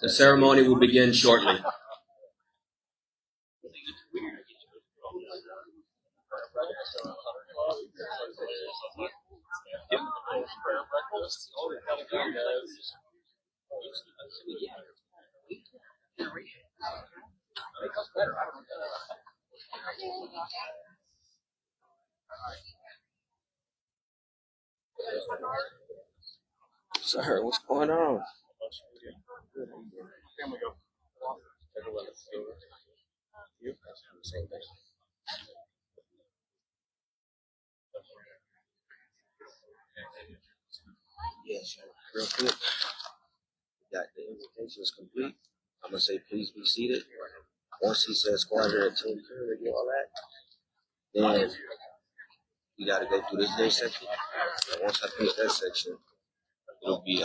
The ceremony will begin shortly. Sir, what's going on? Yes, sir. Real quick. Got the invitation is complete. I'm gonna say please be seated. Once he says squadron at 10 and all that, then you gotta go through this day section. And once I finish that section, it'll be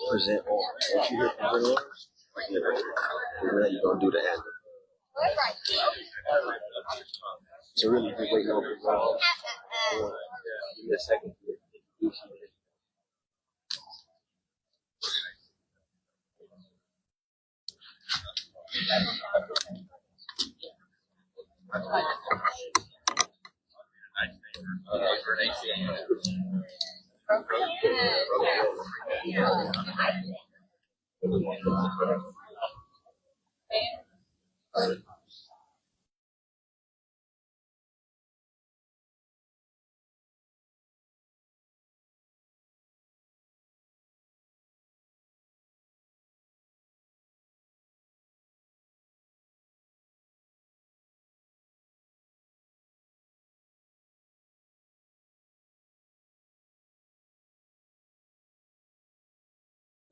present on. Once you hear from the orders, then you're gonna do the anthem. So really, you're waiting over the wall. Give me a second.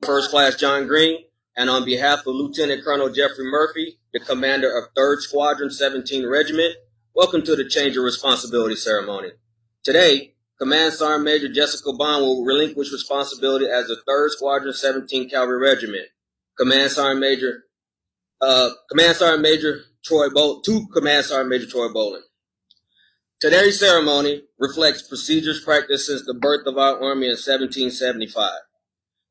First Class John Green, and on behalf of Lieutenant Colonel Jeffrey Murphy, the commander of 3rd Squadron 17 Regiment, welcome to the Change of Responsibility ceremony. Today, Command Sgt. Major Jessica Boughan will relinquish responsibility as the 3rd Squadron 17 Cavalry Regiment. Command Sergeant Major Troy Bolin. Today's ceremony reflects procedures practiced since the birth of our Army in 1775.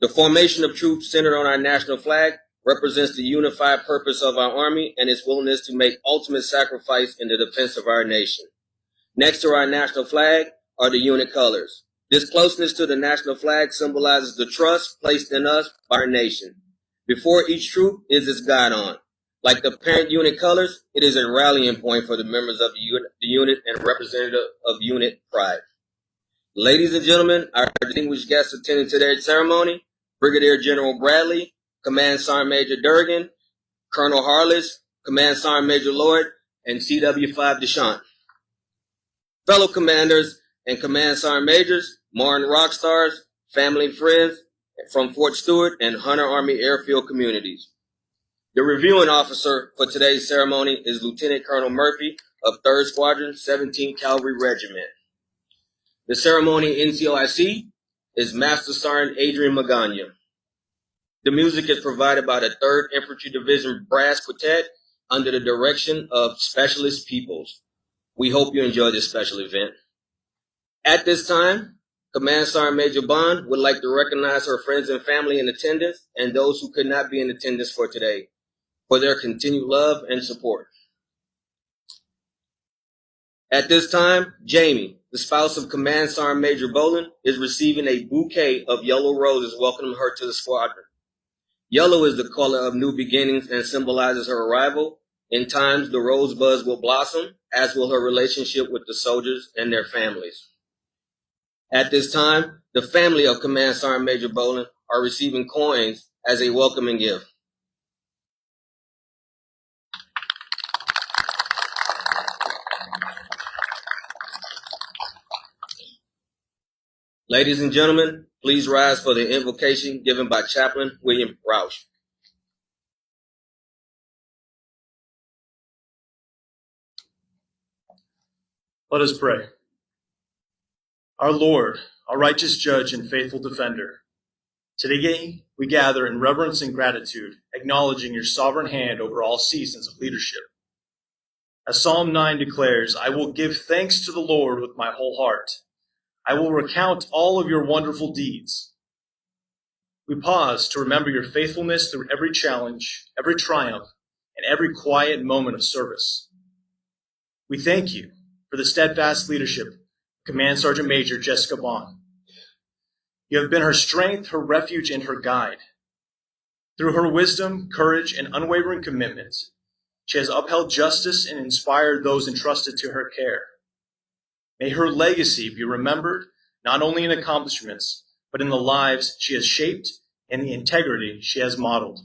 The formation of troops centered on our national flag represents the unified purpose of our Army and its willingness to make ultimate sacrifice in the defense of our nation. Next to our national flag are the unit colors. This closeness to the national flag symbolizes the trust placed in us by our nation. Before each troop is its guidon. Like the parent unit colors, it is a rallying point for the members of the unit and representative of unit pride. Ladies and gentlemen, our distinguished guests attending today's ceremony, Brigadier General Bradley, Command Sergeant Major Durgan, Colonel Harless, Command Sergeant Major Lloyd, and CW5 Deschamps. Fellow commanders and Command Sergeant Majors, Martin Rockstars, family and friends from Fort Stewart and Hunter Army Airfield communities. The reviewing officer for today's ceremony is Lieutenant Colonel Murphy of 3rd Squadron 17 Cavalry Regiment. The ceremony NCOIC is Master Sergeant Adrian Magana. The music is provided by the 3rd Infantry Division Brass Quartet under the direction of Specialist Peoples. We hope you enjoy this special event. At this time, Command Sergeant Major Boughan would like to recognize her friends and family in attendance and those who could not be in attendance for today for their continued love and support. At this time, Jamie, the spouse of Command Sergeant Major Bolin, is receiving a bouquet of yellow roses welcoming her to the squadron. Yellow is the color of new beginnings and symbolizes her arrival. In times, the rosebuds will blossom, as will her relationship with the soldiers and their families. At this time, the family of Command Sergeant Major Bolin are receiving coins as a welcoming gift. Ladies and gentlemen, please rise for the invocation given by Chaplain William Roush. Let us pray. Our Lord, our righteous judge and faithful defender, today we gather in reverence and gratitude, acknowledging your sovereign hand over all seasons of leadership. As Psalm 9 declares, I will give thanks to the Lord with my whole heart. I will recount all of your wonderful deeds. We pause to remember your faithfulness through every challenge, every triumph, and every quiet moment of service. We thank you for the steadfast leadership of Command Sergeant Major Jessica Boughan. You have been her strength, her refuge, and her guide. Through her wisdom, courage, and unwavering commitment, she has upheld justice and inspired those entrusted to her care. May her legacy be remembered not only in accomplishments, but in the lives she has shaped and the integrity she has modeled.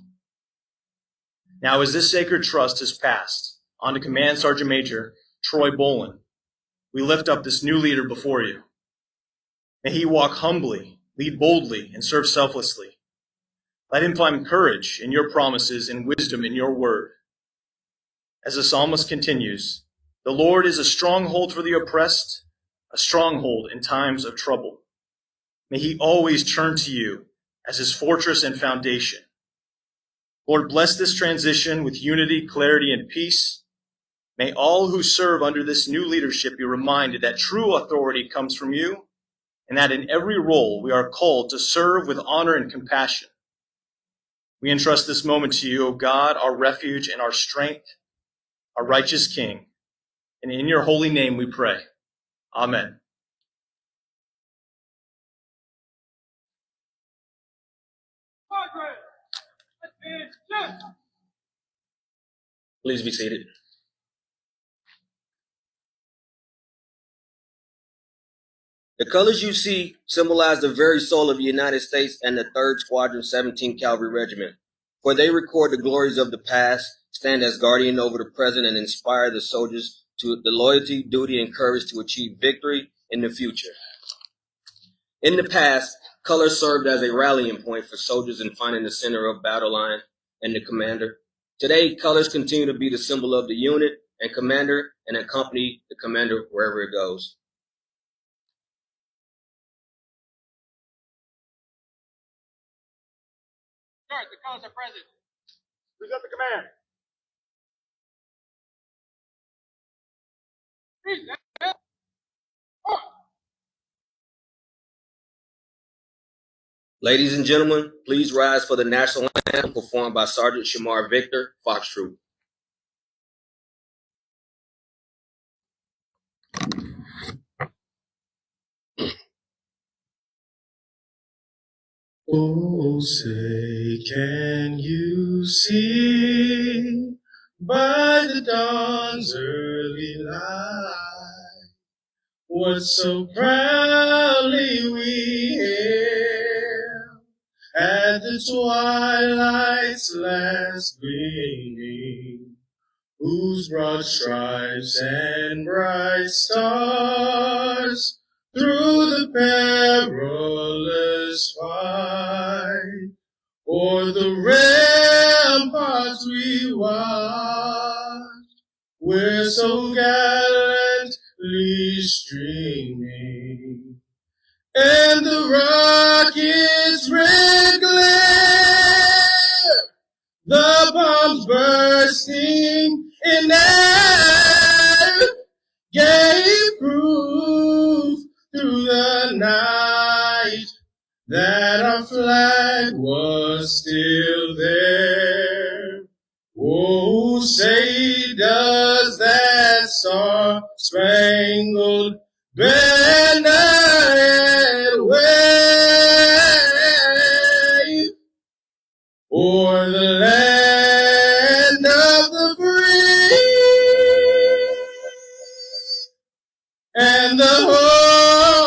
Now, as this sacred trust is passed on to Command Sergeant Major Troy Bolin, we lift up this new leader before you. May he walk humbly, lead boldly, and serve selflessly. Let him find courage in your promises and wisdom in your word. As the psalmist continues, the Lord is a stronghold for the oppressed, a stronghold in times of trouble. May he always turn to you as his fortress and foundation. Lord, bless this transition with unity, clarity, and peace. May all who serve under this new leadership be reminded that true authority comes from you, and that in every role we are called to serve with honor and compassion. We entrust this moment to you, O God, our refuge and our strength, our righteous King. And in your holy name we pray. Amen. Please be seated. The colors you see symbolize the very soul of the United States and the 3rd Squadron 17th Cavalry Regiment, for they record the glories of the past, stand as guardian over the present, and inspire the soldiers to the loyalty, duty, and courage to achieve victory in the future. In the past, colors served as a rallying point for soldiers in finding the center of battle line and the commander. Today, colors continue to be the symbol of the unit and commander and accompany the commander wherever it goes. Start, the colors are present. Who's at the command? Ladies and gentlemen, please rise for the national anthem performed by Sergeant Shamar Victor, Fox Troop. Oh, say, can you see by the dawn's early light what so proudly we hailed at the twilight's last gleaming, whose broad stripes and bright stars through the perilous fight o'er the ramparts we watched, we're so gallantly streaming, and the rocket's red glare, the bombs bursting in air, gave proof through the night that our flag was still there. Oh, say does that star-spangled banner and wave o'er the land of the free and the home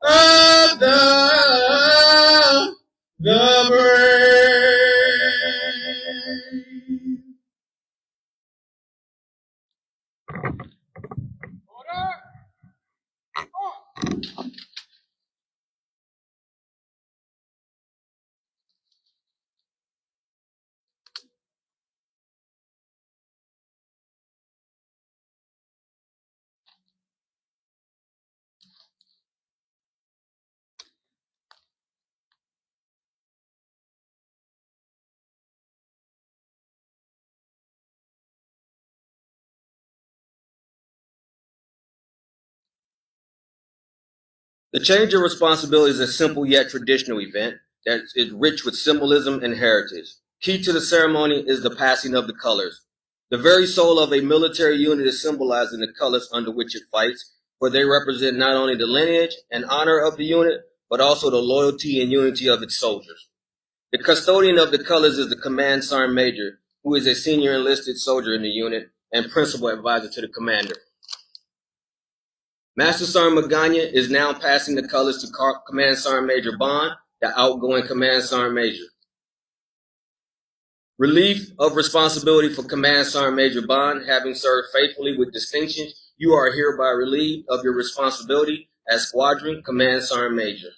of the brave. Order. The change of responsibility is a simple yet traditional event that is rich with symbolism and heritage. Key to the ceremony is the passing of the colors. The very soul of a military unit is symbolized in the colors under which it fights, for they represent not only the lineage and honor of the unit, but also the loyalty and unity of its soldiers. The custodian of the colors is the Command Sergeant Major, who is a senior enlisted soldier in the unit and principal advisor to the commander. Master Sergeant Magana is now passing the colors to Command Sergeant Major Boughan, the outgoing Command Sergeant Major. Relief of responsibility for Command Sergeant Major Boughan, having served faithfully with distinction, you are hereby relieved of your responsibility as Squadron Command Sergeant Major.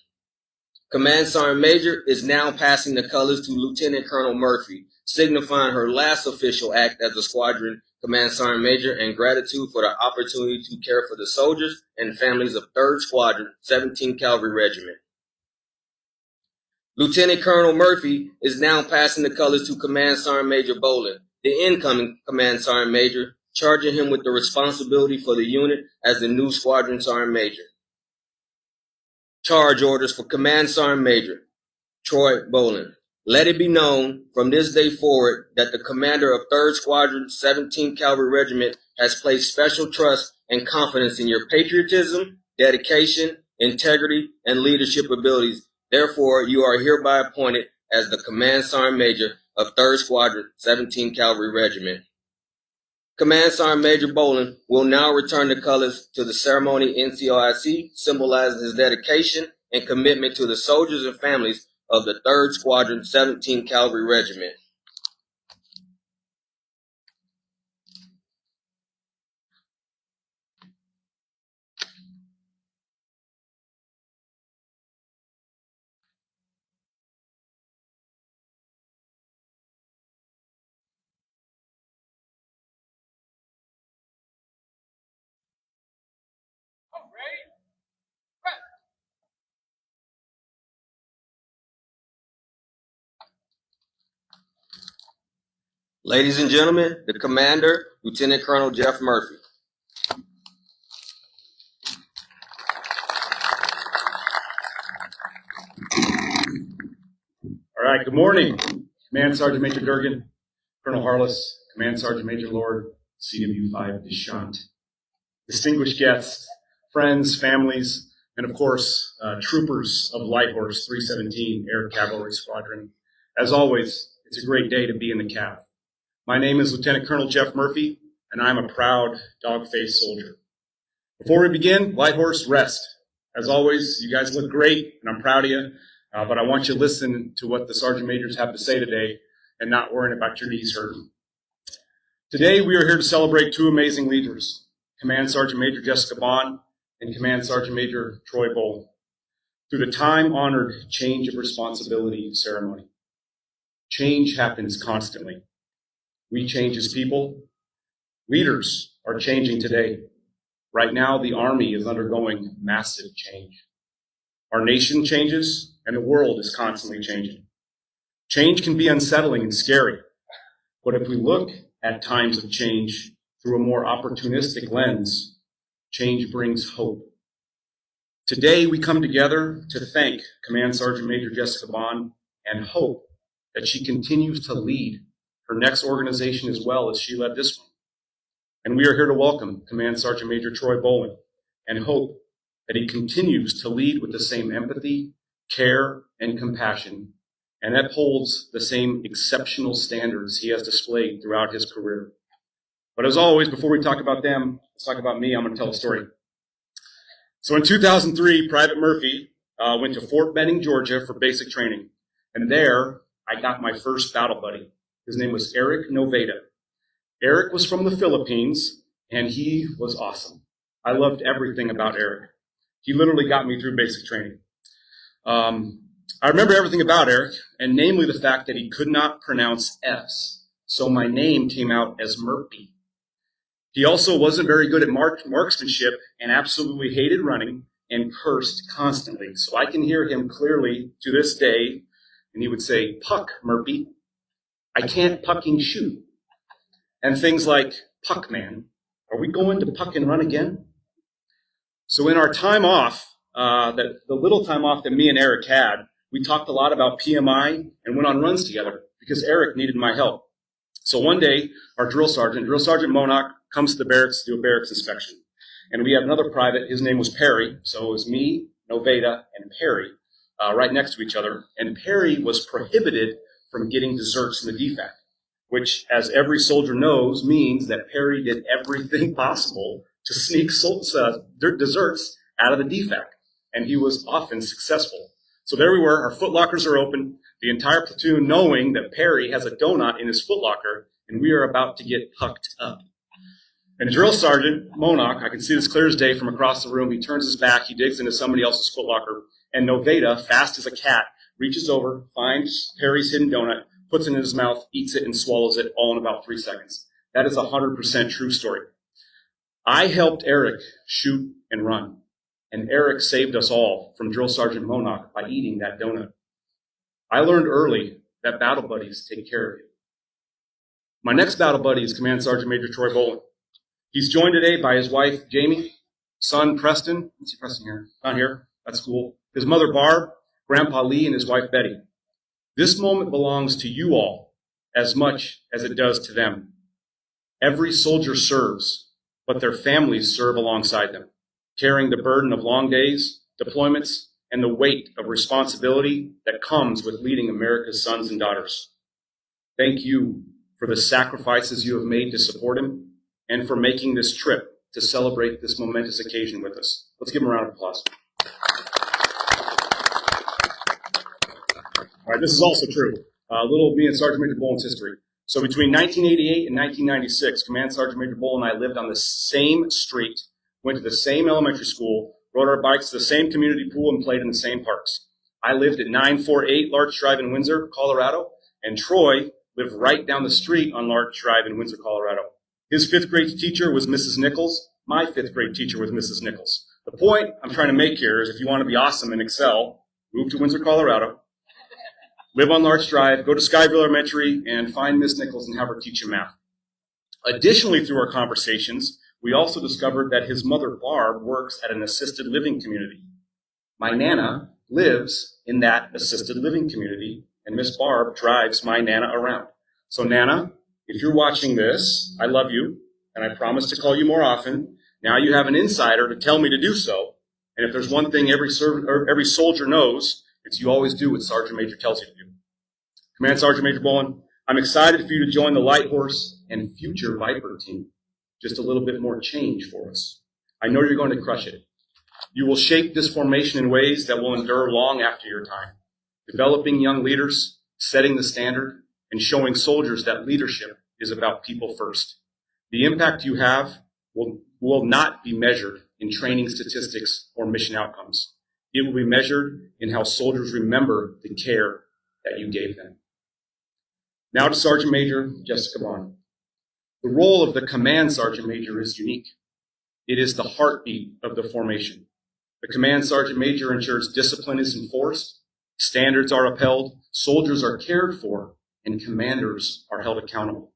Command Sergeant Major is now passing the colors to Lieutenant Colonel Murphy, signifying her last official act as a Squadron Command Sergeant Major and gratitude for the opportunity to care for the soldiers and families of 3rd Squadron, 17th Cavalry Regiment. Lieutenant Colonel Murphy is now passing the colors to Command Sergeant Major Bolin, the incoming Command Sergeant Major, charging him with the responsibility for the unit as the new Squadron Sergeant Major. Charge orders for Command Sergeant Major Troy Bolin. Let it be known from this day forward that the commander of 3rd Squadron, 17th Cavalry Regiment has placed special trust and confidence in your patriotism, dedication, integrity, and leadership abilities. Therefore, you are hereby appointed as the Command Sergeant Major of 3rd Squadron, 17th Cavalry Regiment. Command Sergeant Major Bolin will now return the colors to the ceremony NCOIC, symbolizing his dedication and commitment to the soldiers and families of the 3rd Squadron, 17th Cavalry Regiment. Oh, ready? Press. Ladies and gentlemen, the Commander, Lieutenant Colonel Jeff Murphy. All right, good morning. Command Sergeant Major Durgan, Colonel Harless, Command Sergeant Major Lord, CW5 Deschamps. Distinguished guests, friends, families, and of course, troopers of Light Horse 317 Air Cavalry Squadron. As always, it's a great day to be in the CAV. My name is Lieutenant Colonel Jeff Murphy, and I'm a proud dog-faced soldier. Before we begin, Light Horse, rest. As always, you guys look great, and I'm proud of you, but I want you to listen to what the Sergeant Majors have to say today and not worrying about your knees hurting. Today, we are here to celebrate two amazing leaders, Command Sergeant Major Jessica Boughan and Command Sergeant Major Troy Bolin, through the time-honored change of responsibility ceremony. Change happens constantly. We change as people. Leaders are changing today. Right now, the Army is undergoing massive change. Our nation changes, and the world is constantly changing. Change can be unsettling and scary, but if we look at times of change through a more opportunistic lens, change brings hope. Today, we come together to thank Command Sergeant Major Jessica Boughan and hope that she continues to lead her next organization as well as she led this one. And we are here to welcome Command Sergeant Major Troy Bolin and hope that he continues to lead with the same empathy, care, and compassion, and upholds the same exceptional standards he has displayed throughout his career. But as always, before we talk about them, let's talk about me. I'm going to tell a story. So in 2003, Private Murphy went to Fort Benning, Georgia for basic training. And there, I got my first battle buddy. His name was Eric Noveda. Eric was from the Philippines, and he was awesome. I loved everything about Eric. He literally got me through basic training. I remember everything about Eric, and namely the fact that he could not pronounce F's. So my name came out as Murphy. He also wasn't very good at marksmanship and absolutely hated running and cursed constantly. So I can hear him clearly to this day, and he would say, "Puck, Murphy. I can't pucking shoot." And things like, "Puck, man, are we going to puck and run again?" So in our time off, the little time off that me and Eric had, we talked a lot about PMI and went on runs together because Eric needed my help. So one day, our Drill Sergeant Monak, comes to the barracks to do a barracks inspection. And we had another private, his name was Perry. So it was me, Noveda, and Perry right next to each other. And Perry was prohibited from getting desserts in the DFAC, which, as every soldier knows, means that Perry did everything possible to sneak desserts out of the DFAC. And he was often successful. So there we were, our foot lockers are open, the entire platoon knowing that Perry has a donut in his foot locker, and we are about to get pucked up. And Drill Sergeant Monak, I can see this clear as day from across the room, he turns his back, he digs into somebody else's foot locker, and Noveda, fast as a cat, reaches over, finds Perry's hidden donut, puts it in his mouth, eats it, and swallows it all in about 3 seconds. That is a 100% true story. I helped Eric shoot and run. And Eric saved us all from Drill Sergeant Monak by eating that donut. I learned early that battle buddies take care of you. My next battle buddy is Command Sergeant Major Troy Bolin. He's joined today by his wife, Jamie, son, Preston. Let's see Preston here. Not here. That's cool. His mother, Barb, Grandpa Lee, and his wife, Betty. This moment belongs to you all as much as it does to them. Every soldier serves, but their families serve alongside them, carrying the burden of long days, deployments, and the weight of responsibility that comes with leading America's sons and daughters. Thank you for the sacrifices you have made to support him and for making this trip to celebrate this momentous occasion with us. Let's give him a round of applause. All right, this is also true. A little of me and Sergeant Major Bolin's history. So between 1988 and 1996, Command Sergeant Major Bolin and I lived on the same street, went to the same elementary school, rode our bikes to the same community pool, and played in the same parks. I lived at 948 Larch Drive in Windsor, Colorado, and Troy lived right down the street on Larch Drive in Windsor, Colorado. His 5th grade teacher was Mrs. Nichols. My 5th grade teacher was Mrs. Nichols. The point I'm trying to make here is if you want to be awesome and excel, move to Windsor, Colorado, live on Larch Drive, go to Skyville Elementary, and find Miss Nichols and have her teach you math. Additionally, through our conversations, we also discovered that his mother, Barb, works at an assisted living community. My Nana lives in that assisted living community, and Miss Barb drives my Nana around. So Nana, if you're watching this, I love you, and I promise to call you more often. Now you have an insider to tell me to do so, and if there's one thing every soldier knows, it's you always do what Sergeant Major tells you to do. Command Sergeant Major Bolin, I'm excited for you to join the Light Horse and future Viper team. Just a little bit more change for us. I know you're going to crush it. You will shape this formation in ways that will endure long after your time, developing young leaders, setting the standard, and showing soldiers that leadership is about people first. The impact you have will not be measured in training statistics or mission outcomes. It will be measured in how soldiers remember the care that you gave them. Now to Sergeant Major Jessica Boughan. The role of the Command Sergeant Major is unique. It is the heartbeat of the formation. The Command Sergeant Major ensures discipline is enforced, standards are upheld, soldiers are cared for, and commanders are held accountable.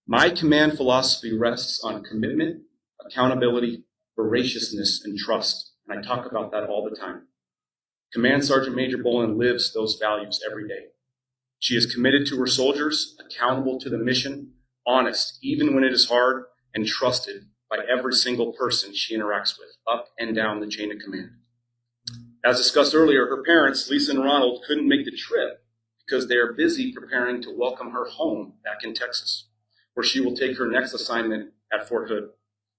My command philosophy rests on commitment, accountability, voraciousness, and trust, and I talk about that all the time. Command Sergeant Major Bolin lives those values every day. She is committed to her soldiers, accountable to the mission, honest even when it is hard, and trusted by every single person she interacts with, up and down the chain of command. As discussed earlier, her parents, Lisa and Ronald, couldn't make the trip because they are busy preparing to welcome her home back in Texas, where she will take her next assignment at Fort Hood.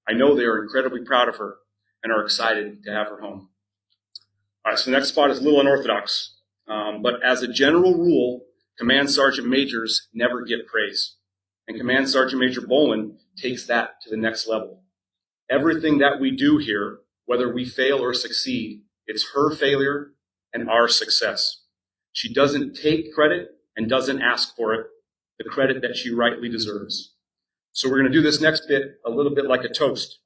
I know they are incredibly proud of her and are excited to have her home. All right, so the next spot is a little unorthodox, but as a general rule, Command Sergeant Majors never get praise, and Command Sergeant Major Bolin takes that to the next level. Everything that we do here, whether we fail or succeed, it's her failure and our success. She doesn't take credit and doesn't ask for it, the credit that she rightly deserves. So we're going to do this next bit a little bit like a toast.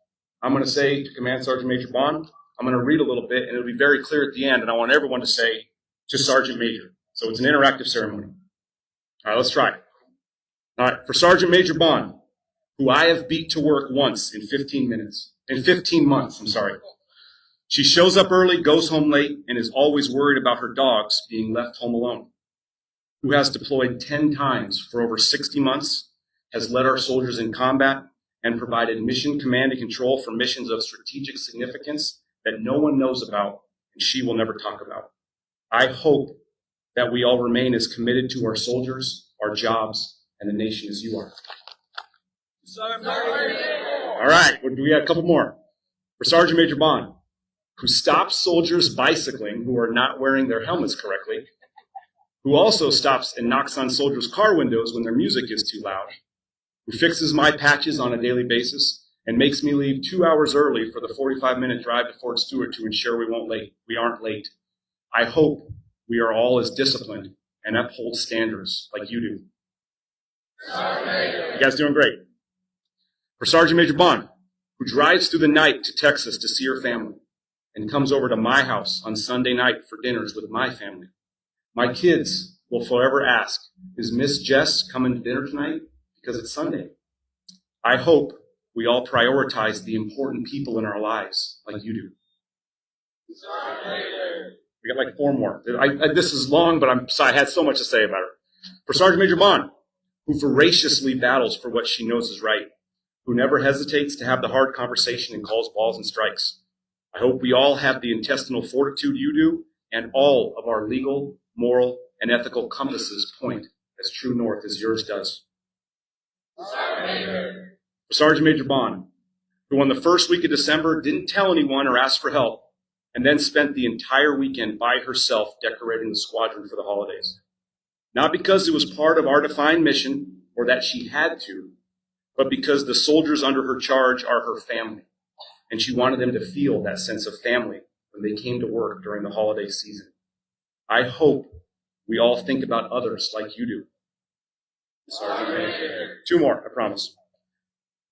I'm going to say to Command Sergeant Major Boughan, I'm going to read a little bit, and it'll be very clear at the end, and I want everyone to say to Sergeant Major. So it's an interactive ceremony. All right, let's try it. All right, for Sergeant Major Boughan, who I have beat to work once in 15 months, I'm sorry. She shows up early, goes home late, and is always worried about her dogs being left home alone. Who has deployed 10 times for over 60 months, has led our soldiers in combat, and provided mission command and control for missions of strategic significance that no one knows about and she will never talk about. I hope that we all remain as committed to our soldiers, our jobs, and the nation as you are. All right, we got a couple more. For Sergeant Major Boughan, who stops soldiers bicycling who are not wearing their helmets correctly, who also stops and knocks on soldiers' car windows when their music is too loud, who fixes my patches on a daily basis, and makes me leave 2 hours early for the 45-minute drive to Fort Stewart to ensure we aren't late. I hope we are all as disciplined and uphold standards like you do. You guys doing great. For Sergeant Major Boughan, who drives through the night to Texas to see her family and comes over to my house on Sunday night for dinners with my family. My kids will forever ask, is Miss Jess coming to dinner tonight? Because it's Sunday. I hope we all prioritize the important people in our lives like you do. We got like 4 more. This is long, but I had so much to say about her. For Sergeant Major Boughan, who voraciously battles for what she knows is right, who never hesitates to have the hard conversation and calls balls and strikes. I hope we all have the intestinal fortitude you do, and all of our legal, moral, and ethical compasses point as true north as yours does. For Sergeant Major Boughan, who on the first week of December didn't tell anyone or ask for help, and then spent the entire weekend by herself decorating the squadron for the holidays. Not because it was part of our defined mission or that she had to, but because the soldiers under her charge are her family, and she wanted them to feel that sense of family when they came to work during the holiday season. I hope we all think about others like you do. Sergeant Major. 2 more, I promise.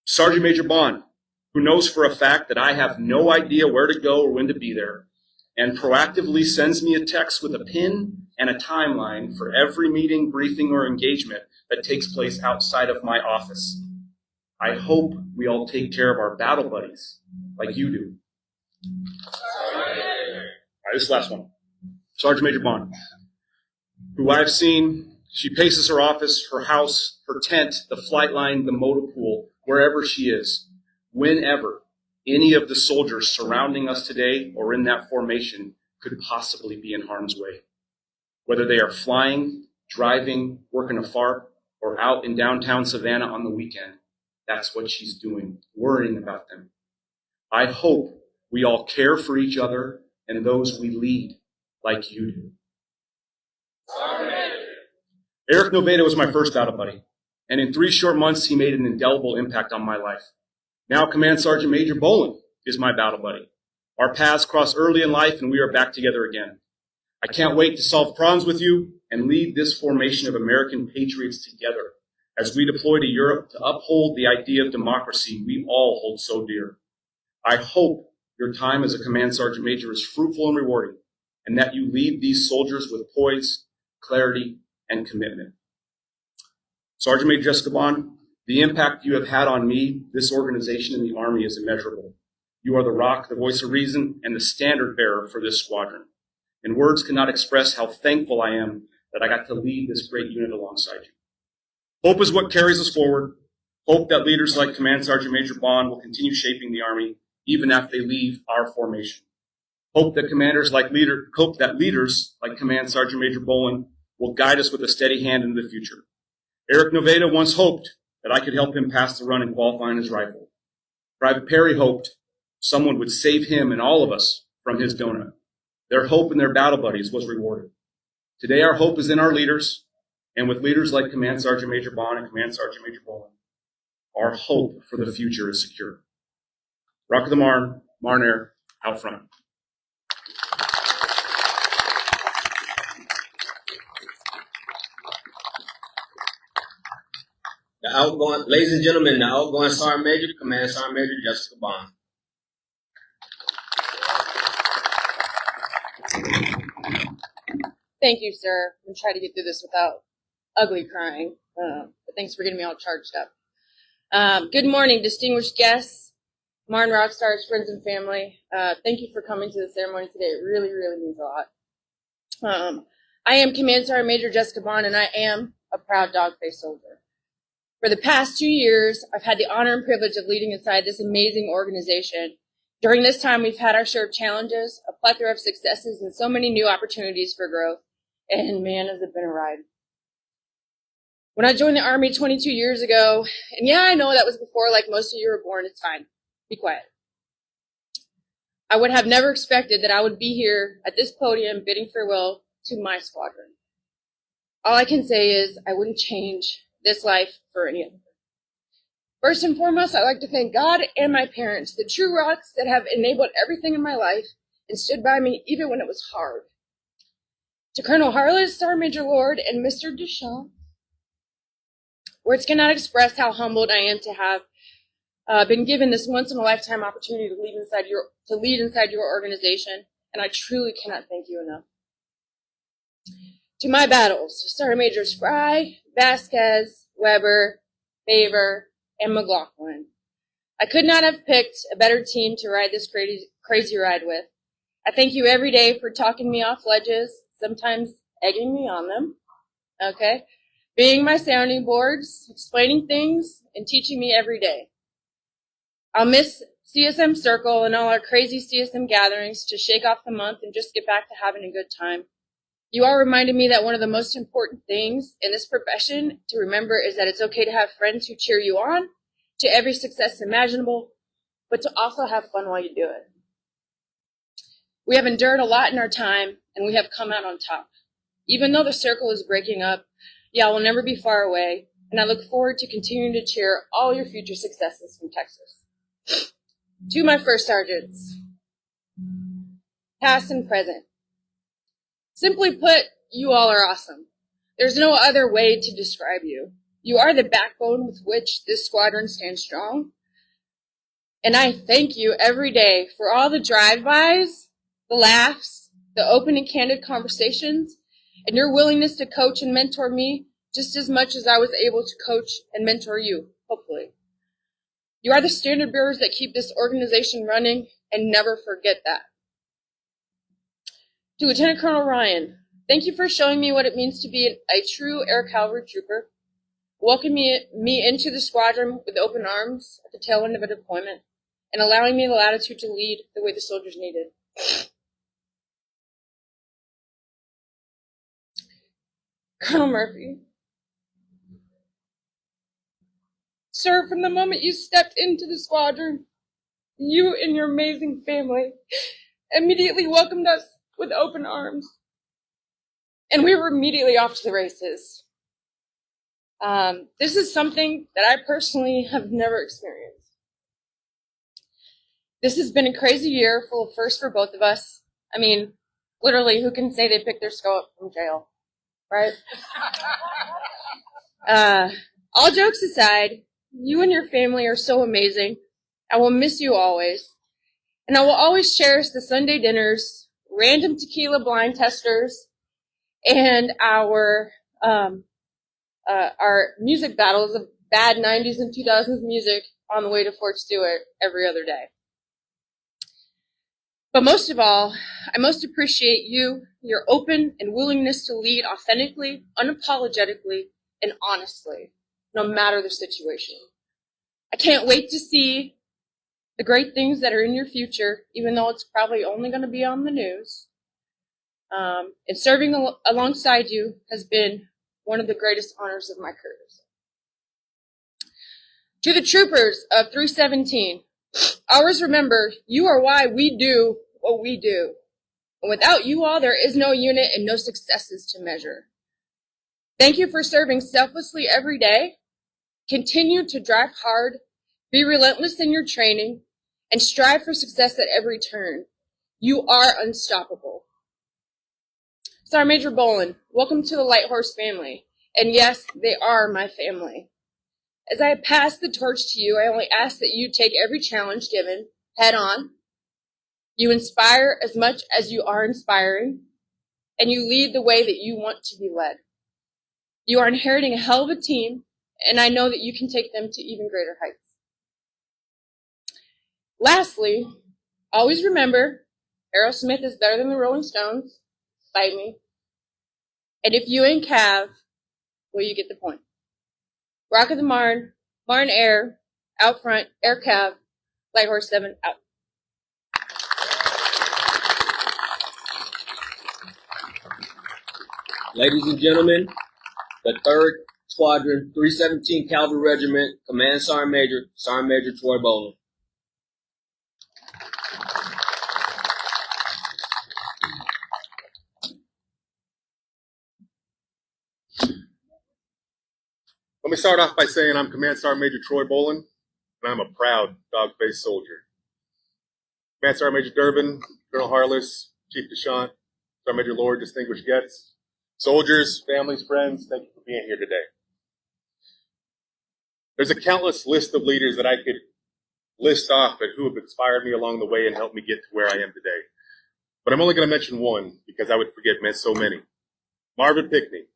Sergeant Major Boughan, who knows for a fact that I have no idea where to go or when to be there, and proactively sends me a text with a pin and a timeline for every meeting, briefing, or engagement that takes place outside of my office. I hope we all take care of our battle buddies like you do. All right, this last one. Sergeant Major Boughan, who I've seen, she paces her office, her house, her tent, the flight line, the motor pool, wherever she is, whenever any of the soldiers surrounding us today or in that formation could possibly be in harm's way. Whether they are flying, driving, working a FARP, or out in downtown Savannah on the weekend, that's what she's doing, worrying about them. I hope we all care for each other and those we lead like you do. Eric Noveda was my first battle buddy, and in 3 short months, he made an indelible impact on my life. Now Command Sergeant Major Bolin is my battle buddy. Our paths crossed early in life, and we are back together again. I can't wait to solve problems with you and lead this formation of American patriots together as we deploy to Europe to uphold the idea of democracy we all hold so dear. I hope your time as a Command Sergeant Major is fruitful and rewarding, and that you lead these soldiers with poise, clarity, and commitment. Sergeant Major Jessica Boughan, the impact you have had on me, this organization, and the Army is immeasurable. You are the rock, the voice of reason, and the standard bearer for this squadron. And words cannot express how thankful I am that I got to lead this great unit alongside you. Hope is what carries us forward. Hope that leaders like Command Sergeant Major Boughan will continue shaping the Army even after they leave our formation. Hope that leaders like Command Sergeant Major Bolin will guide us with a steady hand into the future. Eric Noveda once hoped that I could help him pass the run in qualifying his rifle. Private Perry hoped someone would save him and all of us from his donut. Their hope in their battle buddies was rewarded. Today our hope is in our leaders, and with leaders like Command Sergeant Major Boughan and Command Sergeant Major Bolin, our hope for the future is secure. Rock of the Marne, Marne Air, out front. Ladies and gentlemen, the outgoing Sergeant Major, Command Sergeant Major Jessica Boughan. Thank you, sir. I'm going to try to get through this without ugly crying. But thanks for getting me all charged up. Good morning, distinguished guests, Marne Rock Stars, friends and family. Thank you for coming to the ceremony today. It really, really means a lot. I am Command Sergeant Major Jessica Boughan, and I am a proud dog-faced soldier. For the past 2 years, I've had the honor and privilege of leading inside this amazing organization. During this time, we've had our share of challenges, a plethora of successes, and so many new opportunities for growth. And man, has it been a ride. When I joined the Army 22 years ago, and yeah, I know that was before like most of you were born, it's fine. Be quiet. I would have never expected that I would be here at this podium bidding farewell to my squadron. All I can say is I wouldn't change this life for any other. First and foremost, I'd like to thank God and my parents, the true rocks that have enabled everything in my life and stood by me even when it was hard. To Colonel Harless, Sergeant Major Lord, and Mr. Duchamp, words cannot express how humbled I am to have been given this once-in-a-lifetime opportunity to lead inside your organization, and I truly cannot thank you enough. To my battles, Sergeant Majors Fry, Vasquez, Weber, Favor, and McLaughlin. I could not have picked a better team to ride this crazy ride with. I thank you every day for talking me off ledges, sometimes egging me on them, okay? Being my sounding boards, explaining things, and teaching me every day. I'll miss CSM Circle and all our crazy CSM gatherings to shake off the month and just get back to having a good time. You all reminded me that one of the most important things in this profession to remember is that it's okay to have friends who cheer you on to every success imaginable, but to also have fun while you do it. We have endured a lot in our time, and we have come out on top. Even though the circle is breaking up, y'all will never be far away, and I look forward to continuing to cheer all your future successes from Texas. To my first sergeants, past and present. Simply put, you all are awesome. There's no other way to describe you. You are the backbone with which this squadron stands strong. And I thank you every day for all the drive-bys, the laughs, the open and candid conversations, and your willingness to coach and mentor me just as much as I was able to coach and mentor you, hopefully. You are the standard bearers that keep this organization running, and never forget that. To Lieutenant Colonel Ryan, thank you for showing me what it means to be a true Air Cavalry trooper, welcoming me into the squadron with open arms at the tail end of a deployment, and allowing me the latitude to lead the way the soldiers needed. Colonel Murphy, sir, from the moment you stepped into the squadron, you and your amazing family immediately welcomed us with open arms, and we were immediately off to the races. This is something that I personally have never experienced. This has been a crazy year full of firsts for both of us. I mean, literally, who can say they picked their skull up from jail, right? All jokes aside, you and your family are so amazing. I will miss you always. And I will always cherish the Sunday dinners, random tequila blind testers, and our music battles of bad 90s and 2000s music on the way to Fort Stewart every other day. But most of all, I most appreciate you, your open and willingness to lead authentically, unapologetically, and honestly, no matter the situation. I can't wait to see the great things that are in your future, even though it's probably only going to be on the news. And serving alongside you has been one of the greatest honors of my career. To the troopers of 317, always remember, you are why we do what we do. And without you all, there is no unit and no successes to measure. Thank you for serving selflessly every day. Continue to drive hard, be relentless in your training, and strive for success at every turn. You are unstoppable. Sergeant Major Bolin, welcome to the Light Horse family. And yes, they are my family. As I pass the torch to you, I only ask that you take every challenge given head on. You inspire as much as you are inspiring, and you lead the way that you want to be led. You are inheriting a hell of a team, and I know that you can take them to even greater heights. Lastly, always remember, Aerosmith is better than the Rolling Stones. Bite me. And if you ain't Cav, well, you get the point. Rock of the Marn, Marn Air, out front, Air Cav, Light Horse 7, out. Ladies and gentlemen, the 3rd Squadron, 317 Cavalry Regiment, Command Sergeant Major Troy Bolin. Let me start off by saying I'm Command Sergeant Major Troy Bolin, and I'm a proud dog-faced soldier. Command Sergeant Major Durbin, Colonel Harless, Chief DeShant, Sergeant Major Lord, distinguished guests, soldiers, families, friends, thank you for being here today. There's a countless list of leaders that I could list off and who have inspired me along the way and helped me get to where I am today. But I'm only going to mention one because I would forget so many. Marvin Pickney.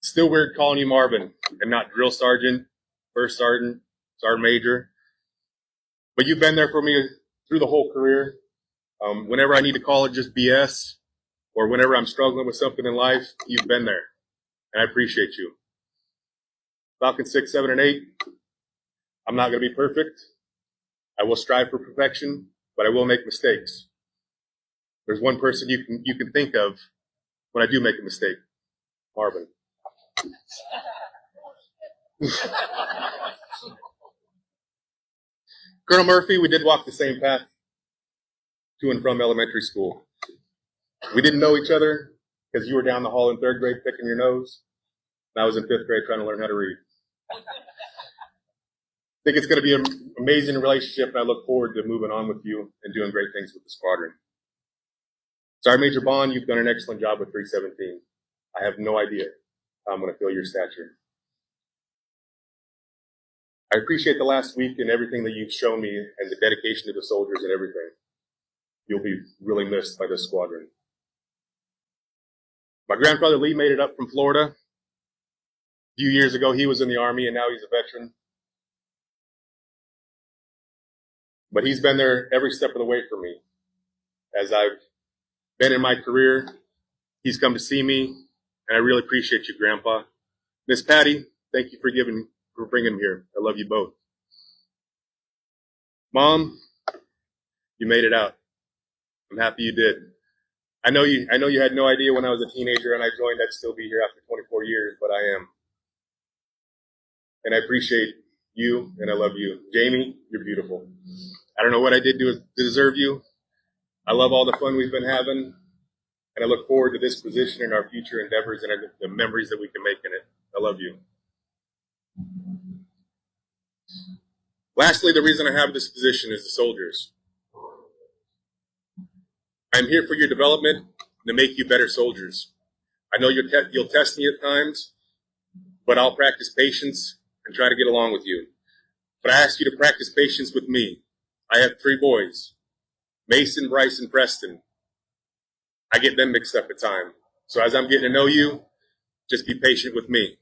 Still weird calling you Marvin and not drill sergeant, first sergeant, sergeant major. But you've been there for me through the whole career. Whenever I need to call it just BS, or whenever I'm struggling with something in life, you've been there. And I appreciate you. Falcon 6, 7, and 8, I'm not going to be perfect. I will strive for perfection, but I will make mistakes. There's one person you can think of when I do make a mistake. Marvin. Colonel Murphy, we did walk the same path to and from elementary school. We didn't know each other because you were down the hall in 3rd grade picking your nose, and I was in 5th grade trying to learn how to read. I think it's going to be an amazing relationship, and I look forward to moving on with you and doing great things with the squadron. Sergeant Major Boughan, you've done an excellent job with 317. I have no idea how I'm going to feel your stature. I appreciate the last week and everything that you've shown me and the dedication to the soldiers and everything. You'll be really missed by this squadron. My grandfather Lee made it up from Florida. A few years ago, he was in the Army, and now he's a veteran. But he's been there every step of the way for me. As I've been in my career, he's come to see me, and I really appreciate you, Grandpa. Miss Patty, thank you for bringing him here. I love you both. Mom, you made it out. I'm happy you did. I know you had no idea when I was a teenager and I joined I'd still be here after 24 years, but I am. And I appreciate you, and I love you. Jamie, you're beautiful. I don't know what I did to deserve you. I love all the fun we've been having, and I look forward to this position and our future endeavors and the memories that we can make in it. I love you. Lastly, the reason I have this position is the soldiers. I'm here for your development to make you better soldiers. I know you'll test me at times, but I'll practice patience and try to get along with you. But I ask you to practice patience with me. I have 3 boys, Mason, Bryce, and Preston. I get them mixed up at times. So as I'm getting to know you, just be patient with me.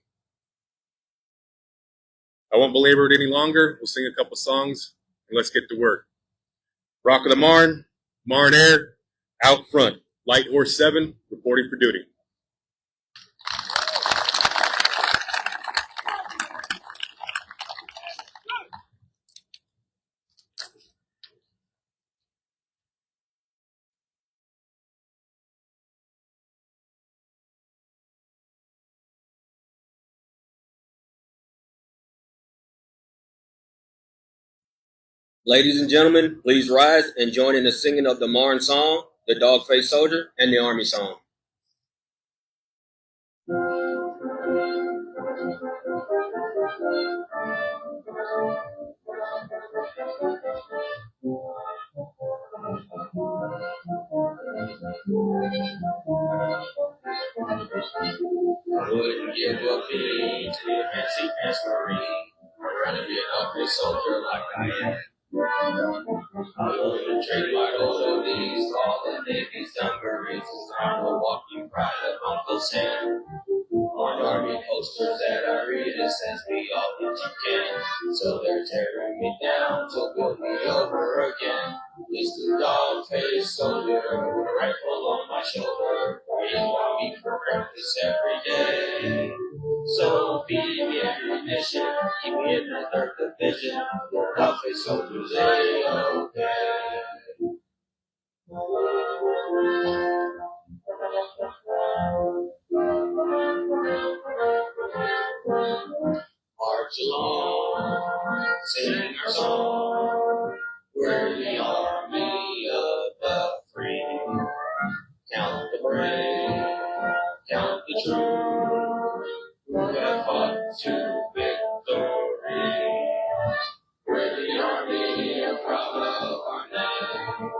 I won't belabor it any longer. We'll sing a couple songs, and let's get to work. Rock of the Marn, Marn Air, out front. Light Horse 7, reporting for duty. Ladies and gentlemen, please rise and join in the singing of the Marne song, the Dog-Faced Soldier, and the Army song. Wouldn't give a beat to the fancy pants Marine. I'd rather be an dog-faced soldier like I am. I wouldn't trade my old ODs for all the Navy's dungarees. It's time to walk you pride of Uncle Sam. On Army posters that I read, it says be all that you can. So they're tearing me down to build me over again. It's the dog-faced soldier with a rifle on my shoulder. Waiting on me for breakfast every day. So feed me ammunition, keep me in the 3rd Division. Dog-faced soldiers, A-OK. March along, sing our song. We're the army of the free. Count the brave, count the true, who have fought to victory. We're the army of proud of our name.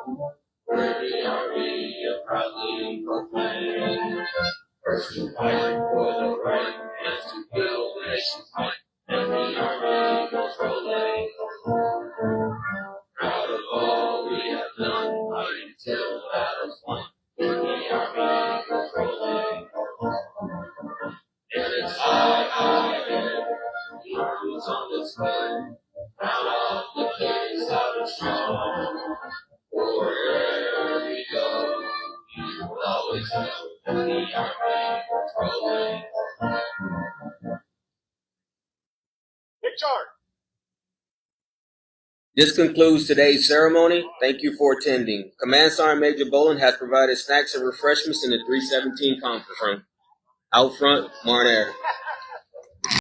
We're the army of proudly proclaim. First to fight for the right, and to build the nation's might. And the army goes rolling. Proud of all we have done, fighting till the battle's won. And the army goes rolling. And it's I, the army's on its way. Proud of the kids out and strong. For wherever we go, you will always know that the army goes rolling. Take charge. This concludes today's ceremony. Thank you for attending. Command Sergeant Major Bolin has provided snacks and refreshments in the 317 conference room. Out front, Marne Air.